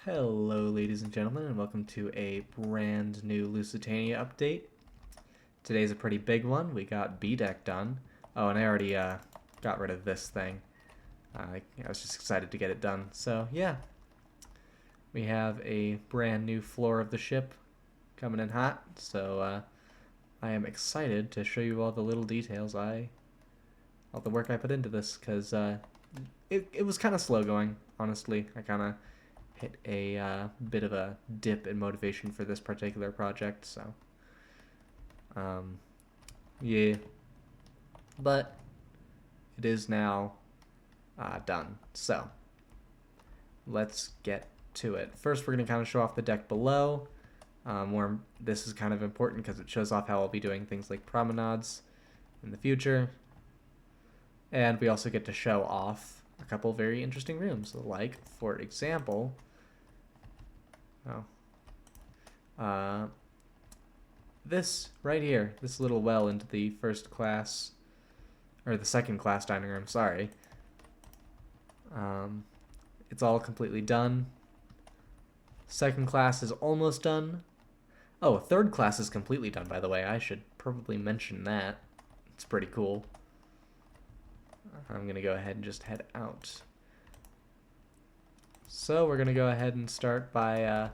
Hello ladies and gentlemen, and welcome to a brand new Lusitania update. Today's a pretty big one. We got B deck done. Oh, and I already got rid of this thing. I was just excited to get it done. So yeah, we have a brand new floor of the ship coming in hot. So I am excited to show you all the little details all the work I put into this, because it was kind of slow going, honestly. I kind of hit a bit of a dip in motivation for this particular project, so yeah, but it is now done. So let's get to it. First, we're going to kind of show off the deck below, where this is kind of important because it shows off how I'll be doing things like promenades in the future. And we also get to show off a couple very interesting rooms, like, for example, this right here, this little well into the first class, or the second class dining room, sorry. It's all completely done. Second class is almost done. Oh, third class is completely done, by the way. I should probably mention that. It's pretty cool. I'm going to go ahead and just head out. So we're going to go ahead and start by...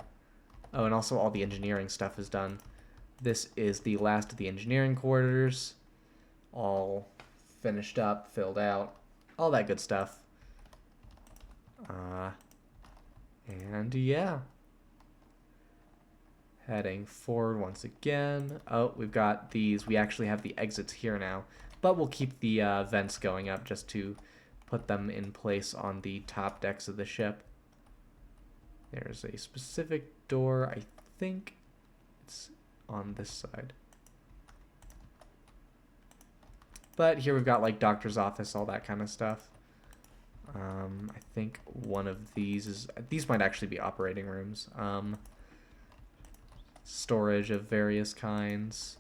oh, and also all the engineering stuff is done. This is the last of the engineering quarters. All finished up, filled out, all that good stuff. And yeah. Heading forward once again. Oh, we've got these. We actually have the exits here now. But we'll keep the vents going up just to put them in place on the top decks of the ship. There's a specific door. I think it's on this side. But here we've got like doctor's office, all that kind of stuff. I think one of these might actually be operating rooms. Storage of various kinds.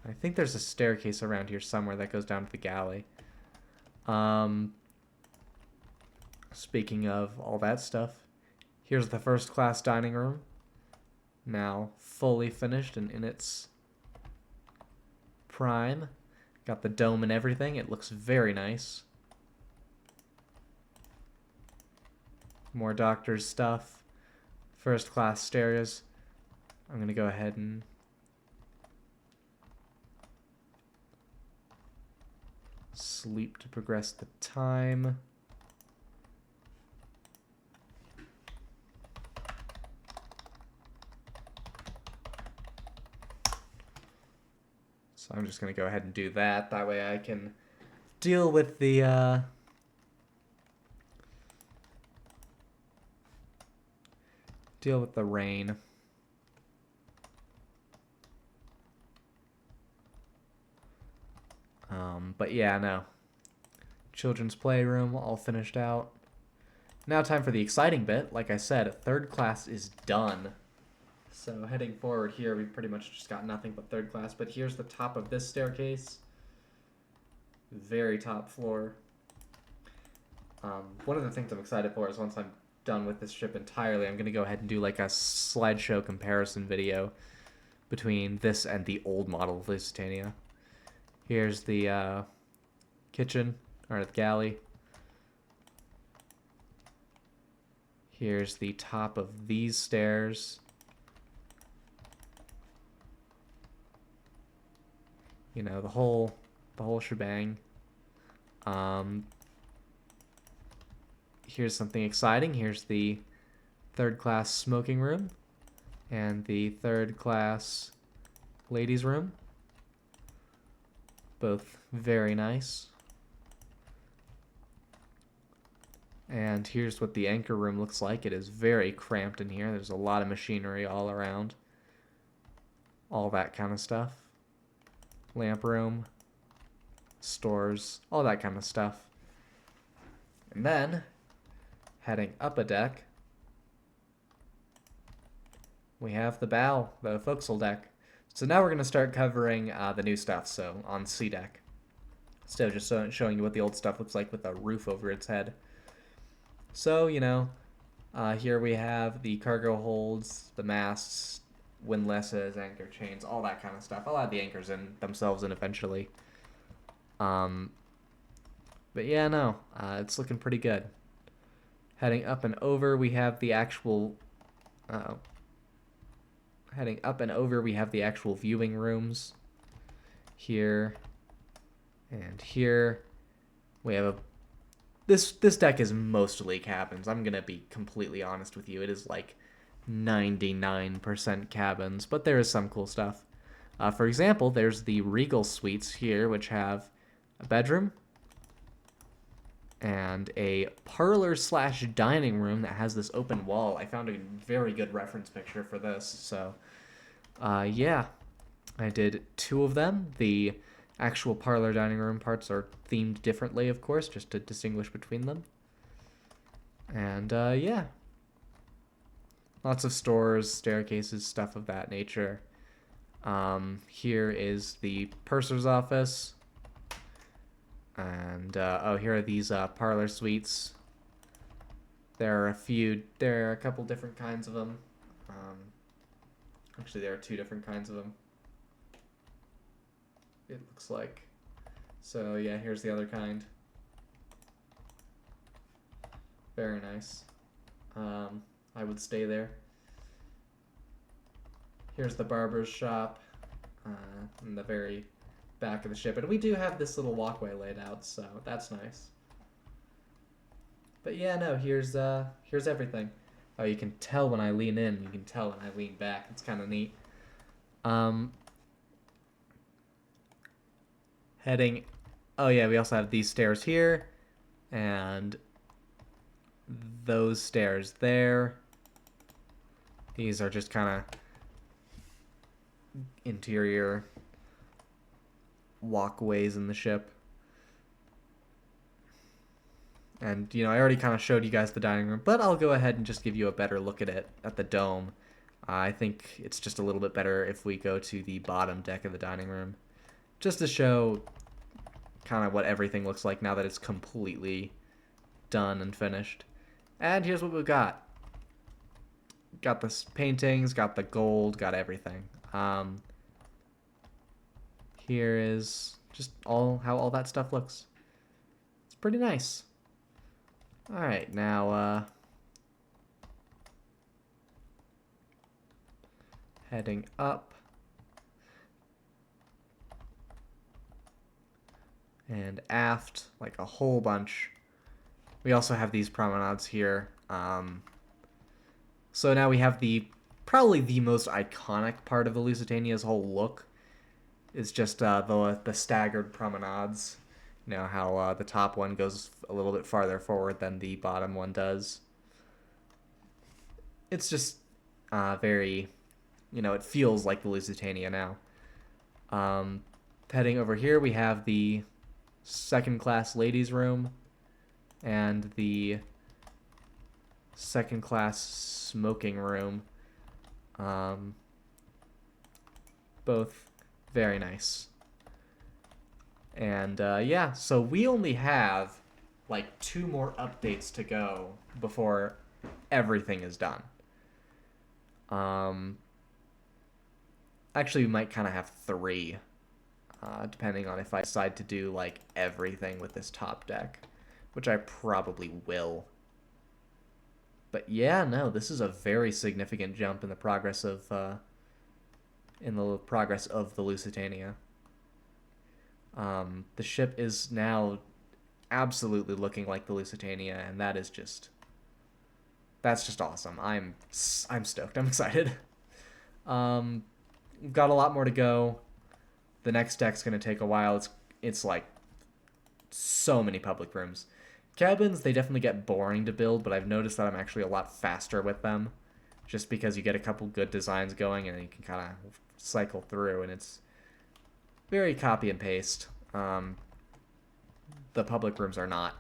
I think there's a staircase around here somewhere that goes down to the galley. Speaking of all that stuff, here's the first class dining room. Now fully finished and in its prime. Got the dome and everything. It looks very nice. More doctor's stuff. First class stairs. I'm going to go ahead and sleep to progress the time. So I'm just going to go ahead and do that. That way I can deal with the rain. But yeah, no. Children's playroom all finished out. Now time for the exciting bit. Like I said, third class is done. So heading forward here, we've pretty much just got nothing but third class. But here's the top of this staircase. Very top floor. One of the things I'm excited for is once I'm done with this ship entirely, I'm going to go ahead and do like a slideshow comparison video between this and the old model of Lusitania. Here's the kitchen, or the galley. Here's the top of these stairs. You know, the whole shebang. Here's something exciting. Here's the third class smoking room and the third class ladies room. Both very nice. And here's what the anchor room looks like. It is very cramped in here. There's a lot of machinery all around. All that kind of stuff. Lamp room, stores, all that kind of stuff. And then, heading up a deck, we have the bow, the forecastle deck. So now we're going to start covering the new stuff, so on C deck. So just showing you what the old stuff looks like with a roof over its head. So, here we have the cargo holds, the masts, windlasses, anchor chains, all that kind of stuff. I'll add the anchors in themselves in eventually. But yeah, no, it's looking pretty good. Heading up and over, we have the actual. Heading up and over, we have the actual viewing rooms. Here and here, we have a. This deck is mostly cabins. I'm gonna be completely honest with you. It is like 99% cabins, but there is some cool stuff. For example, there's the Regal Suites here, which have a bedroom and a parlor slash dining room that has this open wall. I found a very good reference picture for this. So, yeah, I did 2 of them. The actual parlor dining room parts are themed differently, of course, just to distinguish between them. And, yeah. Lots of stores, staircases, stuff of that nature. Here is the purser's office. And, here are these parlor suites. There are a couple different kinds of them. Actually, there are 2 different kinds of them. It looks like. So, yeah, here's the other kind. Very nice. I would stay there. Here's the barber's shop in the very back of the ship. And we do have this little walkway laid out, so that's nice. But yeah, no, here's everything. Oh, you can tell when I lean in, you can tell when I lean back. It's kind of neat. Heading, oh yeah, we also have these stairs here, and those stairs there. These are just kind of interior walkways in the ship. And, I already kind of showed you guys the dining room, but I'll go ahead and just give you a better look at it, at the dome. I think it's just a little bit better if we go to the bottom deck of the dining room, just to show kind of what everything looks like now that it's completely done and finished. And here's what we've got. Got the paintings, got the gold, got everything. Here is just how all that stuff looks. It's pretty nice. All right, now heading up and aft, like a whole bunch. We also have these promenades here. So now we have probably the most iconic part of the Lusitania's whole look is just the staggered promenades. How the top one goes a little bit farther forward than the bottom one does. It's just very, it feels like the Lusitania now. Heading over here, we have the second-class ladies' room and the second-class smoking room. Both very nice. And yeah, so we only have like 2 more updates to go before everything is done. Actually, we might kind of have 3, depending on if I decide to do like everything with this top deck, which I probably will. But yeah, no, this is a very significant jump in the progress of the Lusitania. The ship is now absolutely looking like the Lusitania, and that's just awesome. I'm stoked. I'm excited. Got a lot more to go. The next deck's gonna take a while. It's like so many public rooms. Cabins, they definitely get boring to build, but I've noticed that I'm actually a lot faster with them, just because you get a couple good designs going and you can kind of cycle through, and it's very copy and paste. The public rooms are not.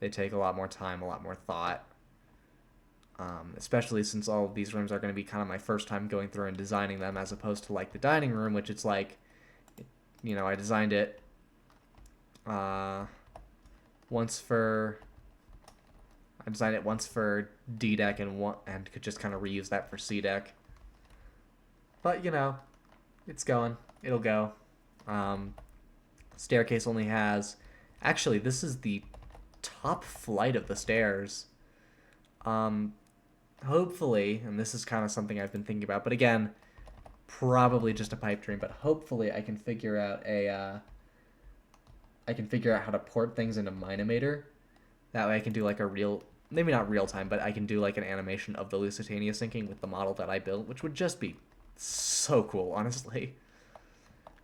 They take a lot more time, a lot more thought. Especially since all of these rooms are going to be kind of my first time going through and designing them, as opposed to like the dining room, which it's like, I designed it once for, I designed it once for D deck and could just kind of reuse that for C deck. But you know, it's going. It'll go. Staircase only has. Actually, this is the top flight of the stairs. Hopefully, and this is kind of something I've been thinking about, but again, probably just a pipe dream. But hopefully, I can figure out how to port things into Minimator. That way, I can do like a real, maybe not real time, but I can do like an animation of the Lusitania sinking with the model that I built, which would just be so cool, honestly.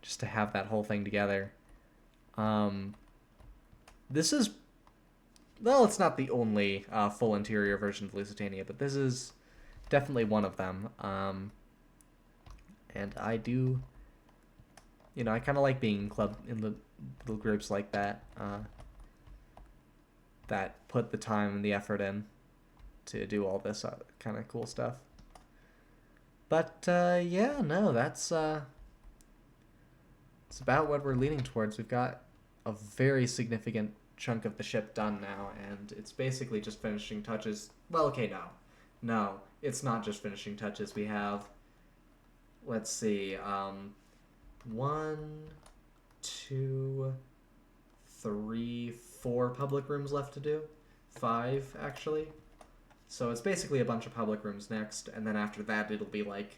Just to have that whole thing together. This is, well, it's not the only full interior version of Lusitania, but this is definitely one of them. And I do, I kind of like being in the little groups like that, that put the time and the effort in to do all this kind of cool stuff. But yeah, no, that's it's about what we're leaning towards. We've got a very significant chunk of the ship done now, and it's basically just finishing touches. Well, okay, no, it's not just finishing touches. We have, let's see, 1, 2, 3, 4 public rooms left to do. 5, actually. So it's basically a bunch of public rooms next, and then after that it'll be like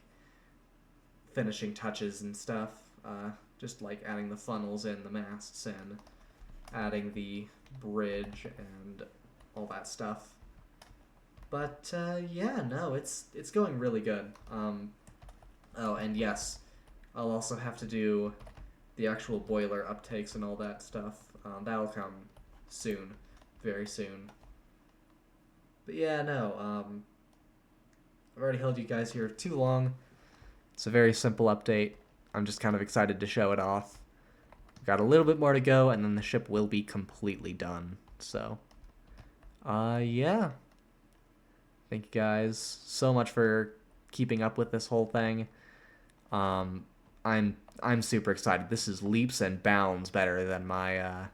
finishing touches and stuff. Just like adding the funnels in the masts and adding the bridge and all that stuff. But yeah, no, it's going really good. Oh, and yes, I'll also have to do the actual boiler uptakes and all that stuff. That'll come soon, very soon. But yeah, no, I've already held you guys here too long. It's a very simple update. I'm just kind of excited to show it off. We've got a little bit more to go, and then the ship will be completely done. So, yeah. Thank you guys so much for keeping up with this whole thing. I'm super excited. This is leaps and bounds better than my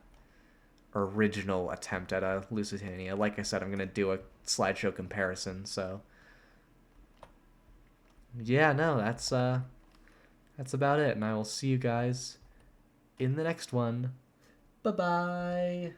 original attempt at a Lusitania. Like I said, I'm gonna do a slideshow comparison. So, yeah, no, that's about it, and I will see you guys in the next one. Bye-bye!